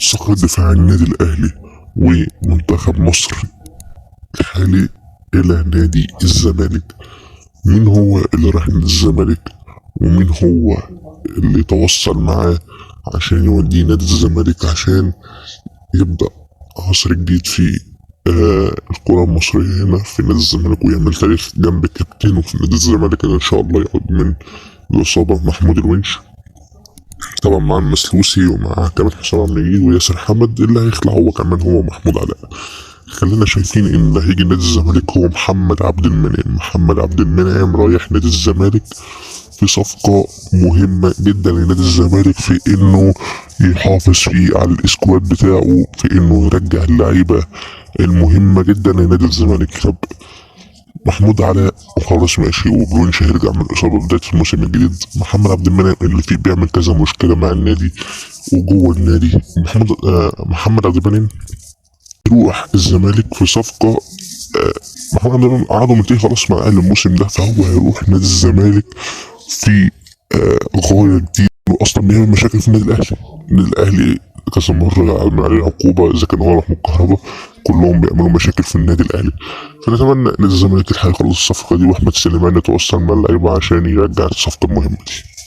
صخر دفاع النادي الأهلي ومنتخب مصر الحالي إلى نادي الزمالك. مين هو اللي راح نادي الزمالك ومين هو اللي تواصل معاه عشان يوديه نادي الزمالك عشان يبدأ عصر جديد في الكرة المصرية هنا في نادي الزمالك ويعمل تاريخ جنب كابتنه في نادي الزمالك اللي إن شاء الله يعود من الإصابة محمود الونش. طبعا مع المسلوسي ومع كابتن حسام عبد المجيد وياسر حمد اللي هيخلع هو كمان هو محمود علاء. خلينا شايفين ان اللي هيجي نادي الزمالك هو محمد عبد المنعم. محمد عبد المنعم رايح نادي الزمالك في صفقة مهمة جدا لنادي الزمالك في انه يحافظ فيه على الاسكواد بتاعه في انه يرجع اللعيبة المهمة جدا لنادي الزمالك. طب محمود علاء وخلاص ماشي وبرونش هيرجع من الإصابة بداية الموسم الجديد. محمد عبد المنعم اللي فيه بيعمل كذا مشكلة مع النادي وجوه النادي. محمد عبد المنعم يروح الزمالك في صفقة محمد عبد المنعم عقده منتهي خلاص مع الأهلي الموسم ده، فهو هيروح نادي الزمالك في غاية جديدة وأصلا بيعمل مشاكل في النادي الأهلي. النادي الأهلي كذا مرة عمل عليه عقوبة إذا كان هو راح من الكهرباء، كلهم بيعملوا مشاكل في النادي الأهلي. فنتمنى نادي الزمالك يلحق يخلص الصفقة دي وأحمد سليمان يتواصل مع اللعيبة عشان يرجع الصفقة المهمة دي.